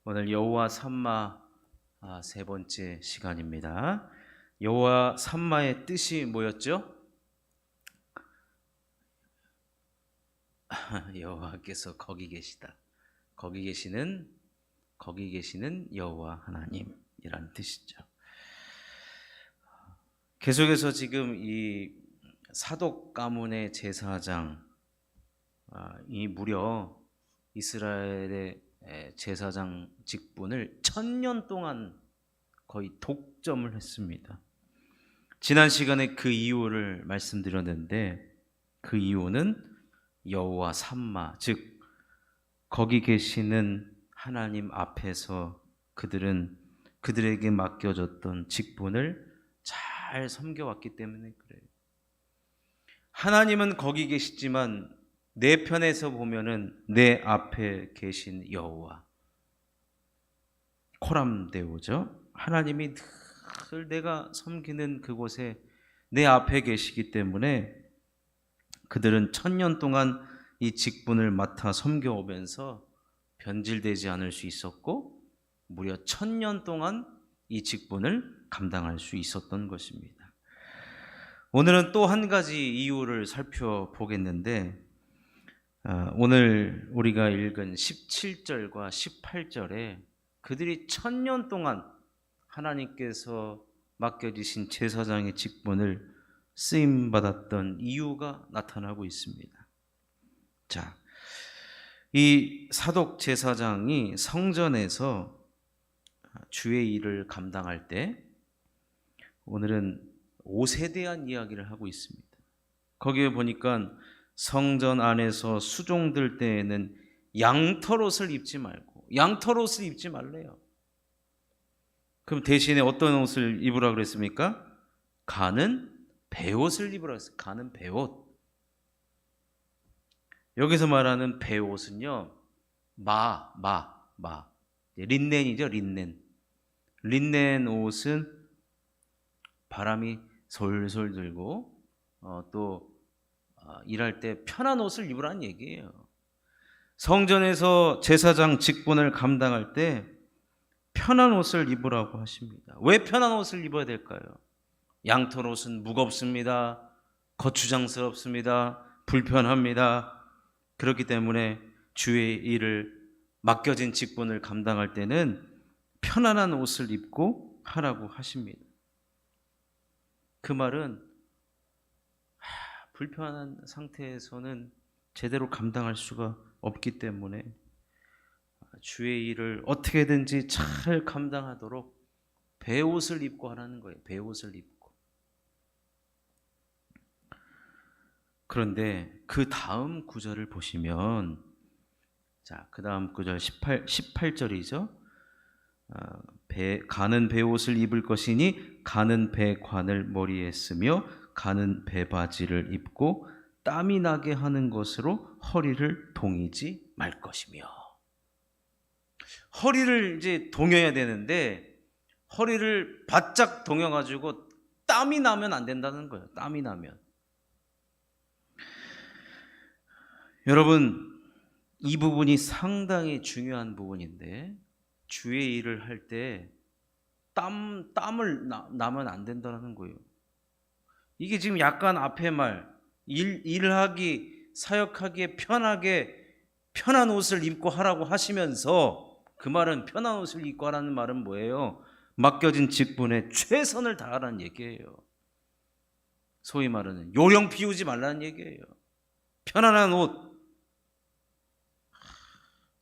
오늘 여호와 삼마 세 번째 시간입니다. 여호와 삼마의 뜻이 뭐였죠? 여호와께서 거기 계시다. 거기 계시는 여호와 하나님이란 뜻이죠. 계속해서 지금 이 사독 가문의 제사장 이 무려 이스라엘의 제사장 직분을 1000년 동안 거의 독점을 했습니다. 지난 시간에 그 이유를 말씀드렸는데 그 이유는 여호와 삼마, 즉 거기 계시는 하나님 앞에서 그들에게 맡겨졌던 직분을 잘 섬겨왔기 때문에 그래요. 하나님은 거기 계시지만 내 편에서 보면은 내 앞에 계신 여호와 코람데오죠. 하나님이 늘 내가 섬기는 그곳에 내 앞에 계시기 때문에 그들은 1000년 동안 이 직분을 맡아 섬겨오면서 변질되지 않을 수 있었고 무려 1000년 동안 이 직분을 감당할 수 있었던 것입니다. 오늘은 또 한 가지 이유를 살펴보겠는데 오늘 우리가 읽은 17절과 18절에 그들이 1000년 동안 하나님께서 맡겨주신 제사장의 직분을 쓰임받았던 이유가 나타나고 있습니다. 자, 이 사독 제사장이 성전에서 주의 일을 감당할 때 오늘은 옷에 대한 이야기를 하고 있습니다. 거기에 보니까 성전 안에서 수종들 때에는 양털옷을 입지 말고 양털옷을 입지 말래요. 그럼 대신에 어떤 옷을 입으라 그랬습니까? 가는 베옷을 입으라 그랬어요. 가는 베옷. 여기서 말하는 베옷은요, 린넨이죠, 린넨. 린넨 옷은 바람이 솔솔 들고 또 일할 때 편한 옷을 입으라는 얘기예요. 성전에서 제사장 직분을 감당할 때 편한 옷을 입으라고 하십니다. 왜 편한 옷을 입어야 될까요? 양털 옷은 무겁습니다. 거추장스럽습니다. 불편합니다. 그렇기 때문에 주의 일을 맡겨진 직분을 감당할 때는 편안한 옷을 입고 하라고 하십니다. 그 말은 불편한 상태에서는 제대로 감당할 수가 없기 때문에 주의 일을 어떻게든지 잘 감당하도록 베옷을 입고 하라는 거예요. 베옷을 입고. 그런데 그 다음 구절을 보시면 그 다음 구절 18절이죠. 가는 베옷을 입을 것이니 가는 베관을 머리에 쓰며 가는 베바지를 입고 땀이 나게 하는 것으로 허리를 동이지 말 것이며. 허리를 이제 동여야 되는데 허리를 바짝 동여가지고 땀이 나면 안 된다는 거예요. 땀이 나면. 여러분, 이 부분이 상당히 중요한 부분인데 주의 일을 할 때 땀을 나면 안 된다는 거예요. 이게 지금 약간 앞에 말 일하기 사역하기에 편한 옷을 입고 하라고 하시면서 그 말은 편한 옷을 입고 하라는 말은 뭐예요? 맡겨진 직분에 최선을 다하라는 얘기예요. 소위 말하는 요령 피우지 말라는 얘기예요. 편안한 옷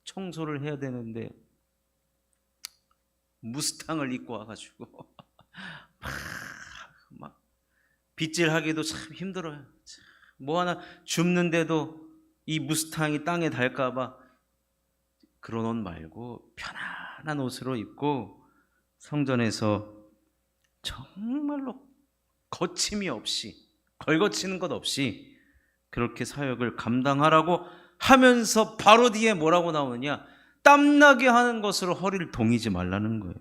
청소를 해야 되는데 무스탕을 입고 와가지고 막 빗질하기도 참 힘들어요. 뭐 하나 줍는데도 이 무스탕이 땅에 닿을까봐 그런 옷 말고 편안한 옷으로 입고 성전에서 정말로 거침이 없이 걸거치는 것 없이 그렇게 사역을 감당하라고 하면서 바로 뒤에 뭐라고 나오느냐? 땀나게 하는 것으로 허리를 동이지 말라는 거예요.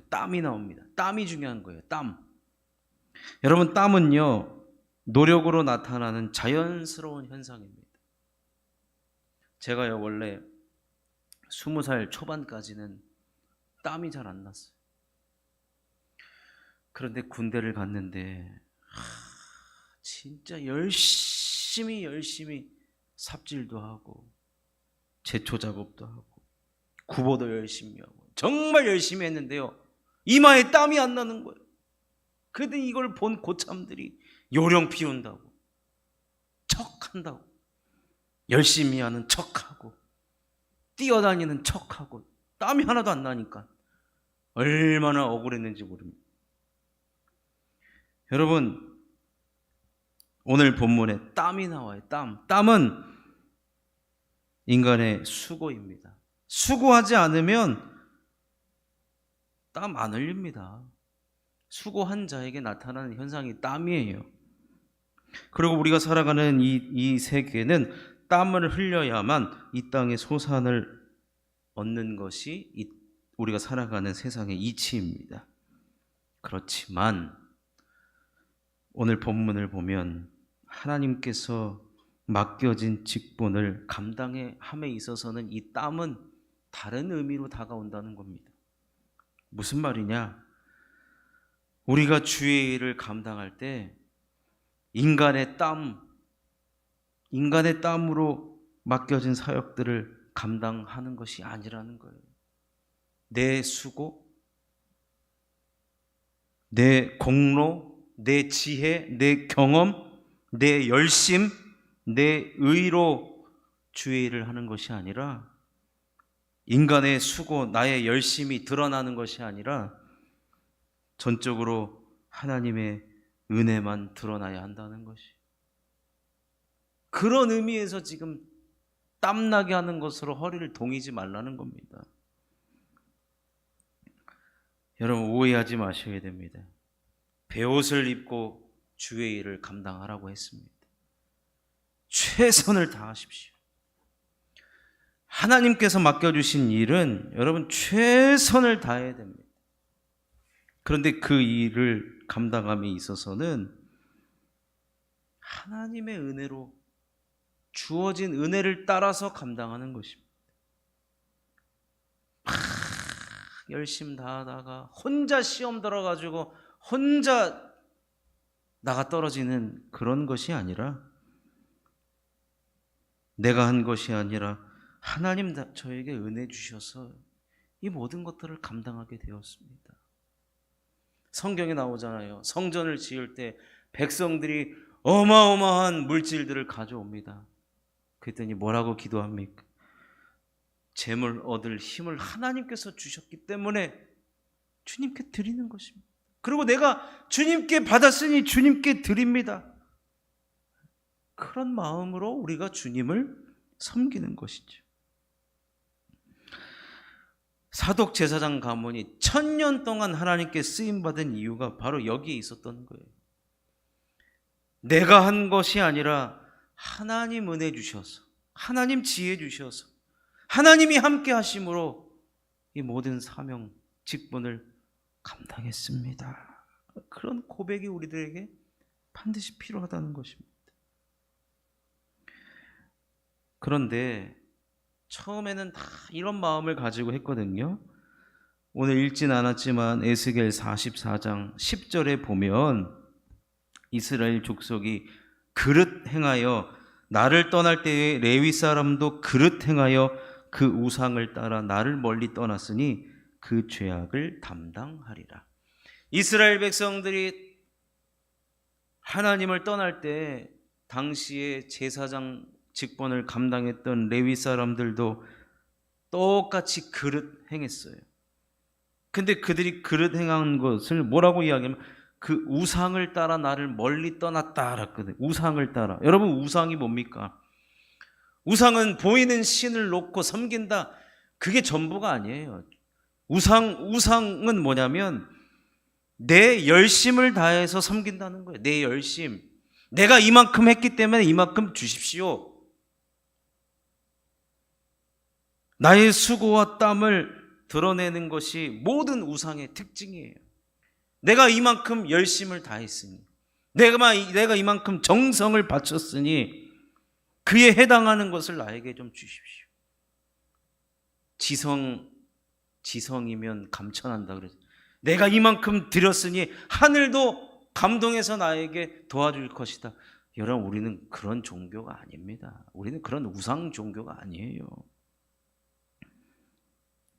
땀이 나옵니다. 땀이 중요한 거예요. 땀. 여러분, 땀은요 노력으로 나타나는 자연스러운 현상입니다. 제가요 원래 20살 초반까지는 땀이 잘 안 났어요. 그런데 군대를 갔는데 진짜 열심히 삽질도 하고 제초 작업도 하고 구보도 열심히 하고 정말 열심히 했는데요, 이마에 땀이 안 나는 거예요. 그런데 이걸 본 고참들이 요령 피운다고, 척한다고, 열심히 하는 척하고 뛰어다니는 척하고 땀이 하나도 안 나니까 얼마나 억울했는지 모릅니다. 여러분, 오늘 본문에 땀이 나와요. 땀은 인간의 수고입니다. 수고하지 않으면 땀 안 흘립니다. 수고한 자에게 나타나는 현상이 땀이에요. 그리고 우리가 살아가는 이 세계는 땀을 흘려야만 이 땅의 소산을 얻는 것이 우리가 살아가는 세상의 이치입니다. 그렇지만 오늘 본문을 보면 하나님께서 맡겨진 직분을 감당해 함에 있어서는 이 땀은 다른 의미로 다가온다는 겁니다. 무슨 말이냐? 우리가 주의 일을 감당할 때 인간의 땀으로 맡겨진 사역들을 감당하는 것이 아니라는 거예요. 내 수고, 내 공로, 내 지혜, 내 경험, 내 열심, 내 의로 주의 일을 하는 것이 아니라, 인간의 수고, 나의 열심이 드러나는 것이 아니라 전적으로 하나님의 은혜만 드러나야 한다는 것이, 그런 의미에서 지금 땀나게 하는 것으로 허리를 동이지 말라는 겁니다. 여러분, 오해하지 마셔야 됩니다. 베옷을 입고 주의 일을 감당하라고 했습니다. 최선을 다하십시오. 하나님께서 맡겨주신 일은 여러분 최선을 다해야 됩니다. 그런데 그 일을 감당함에 있어서는 하나님의 은혜로 주어진 은혜를 따라서 감당하는 것입니다. 열심 다하다가 혼자 시험 들어가지고 혼자 나가 떨어지는 그런 것이 아니라, 내가 한 것이 아니라 하나님 저에게 은혜 주셔서 이 모든 것들을 감당하게 되었습니다. 성경에 나오잖아요. 성전을 지을 때 백성들이 어마어마한 물질들을 가져옵니다. 그랬더니 뭐라고 기도합니까? 재물 얻을 힘을 하나님께서 주셨기 때문에 주님께 드리는 것입니다. 그리고 내가 주님께 받았으니 주님께 드립니다. 그런 마음으로 우리가 주님을 섬기는 것이죠. 사독 제사장 가문이 1000년 동안 하나님께 쓰임받은 이유가 바로 여기에 있었던 거예요. 내가 한 것이 아니라 하나님 은혜 주셔서, 하나님 지혜 주셔서, 하나님이 함께 하심으로 이 모든 사명, 직분을 감당했습니다. 그런 고백이 우리들에게 반드시 필요하다는 것입니다. 그런데 처음에는 다 이런 마음을 가지고 했거든요. 오늘 읽진 않았지만 에스겔 44장 10절에 보면 이스라엘 족속이 그릇 행하여 나를 떠날 때에 레위 사람도 그릇 행하여 그 우상을 따라 나를 멀리 떠났으니 그 죄악을 담당하리라. 이스라엘 백성들이 하나님을 떠날 때 당시에 제사장 직분을 감당했던 레위 사람들도 똑같이 그릇 행했어요. 근데 그들이 그릇 행한 것을 뭐라고 이야기하면 그 우상을 따라 나를 멀리 떠났다 그랬거든요. 우상을 따라. 여러분, 우상이 뭡니까? 우상은 보이는 신을 놓고 섬긴다, 그게 전부가 아니에요. 우상은 뭐냐면 내 열심을 다해서 섬긴다는 거예요. 내 열심. 내가 이만큼 했기 때문에 이만큼 주십시오. 나의 수고와 땀을 드러내는 것이 모든 우상의 특징이에요. 내가 이만큼 열심을 다했으니, 내가 이만큼 정성을 바쳤으니 그에 해당하는 것을 나에게 좀 주십시오. 지성이면 감천한다 그랬어요. 내가 이만큼 드렸으니 하늘도 감동해서 나에게 도와줄 것이다. 여러분, 우리는 그런 종교가 아닙니다. 우리는 그런 우상 종교가 아니에요.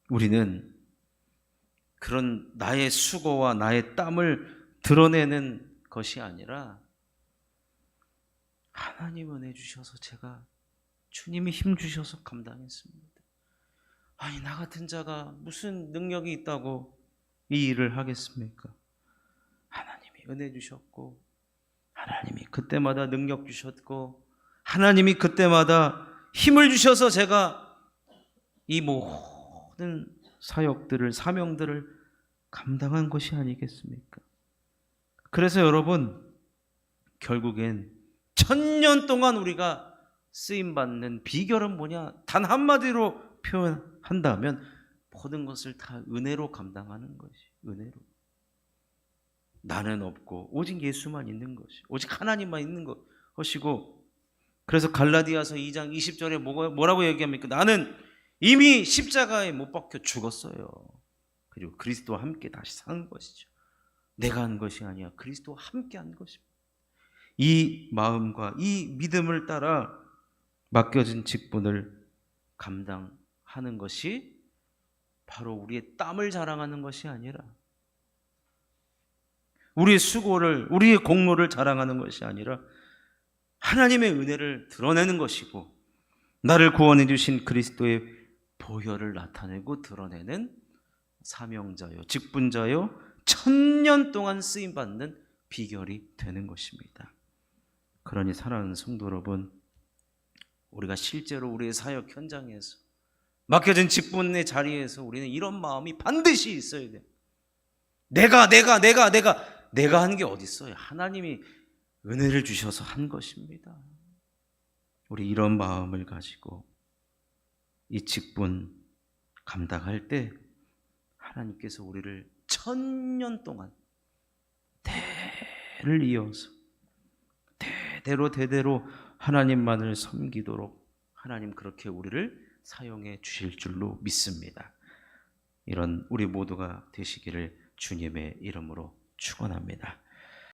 우리는 그런 나의 수고와 나의 땀을 드러내는 것이 아니라 하나님 은혜 주셔서 제가 주님이 힘 주셔서 감당했습니다. 아니, 나 같은 자가 무슨 능력이 있다고 이 일을 하겠습니까? 하나님이 은혜 주셨고, 하나님이 그때마다 능력 주셨고, 하나님이 그때마다 힘을 주셔서 제가 이 모든 사역들을, 사명들을 감당한 것이 아니겠습니까? 그래서 여러분, 결국엔 1000년 동안 우리가 쓰임받는 비결은 뭐냐? 단 한마디로 표현한다면 모든 것을 다 은혜로 감당하는 것이, 은혜로. 나는 없고 오직 예수만 있는 것이, 오직 하나님만 있는 것이고, 그래서 갈라디아서 2장 20절에 뭐라고 얘기합니까? 나는 이미 십자가에 못 박혀 죽었어요. 그리고 그리스도와 함께 다시 산 것이죠. 내가 한 것이 아니야. 그리스도와 함께 한 것입니다. 이 마음과 이 믿음을 따라 맡겨진 직분을 감당하는 것이 바로 우리의 땀을 자랑하는 것이 아니라, 우리의 수고를, 우리의 공로를 자랑하는 것이 아니라 하나님의 은혜를 드러내는 것이고, 나를 구원해 주신 그리스도의 보혈을 나타내고 드러내는 사명자요, 직분자요, 1000년 동안 쓰임받는 비결이 되는 것입니다. 그러니 사랑하는 성도 여러분, 우리가 실제로 우리의 사역 현장에서 맡겨진 직분의 자리에서 우리는 이런 마음이 반드시 있어야 돼요. 내가 한 게 어디 있어요? 하나님이 은혜를 주셔서 한 것입니다. 우리 이런 마음을 가지고 이 직분 감당할 때 하나님께서 우리를 1000년 동안 대를 이어서 대대로 하나님만을 섬기도록 하나님 그렇게 우리를 사용해 주실 줄로 믿습니다. 이런 우리 모두가 되시기를 주님의 이름으로 축원합니다.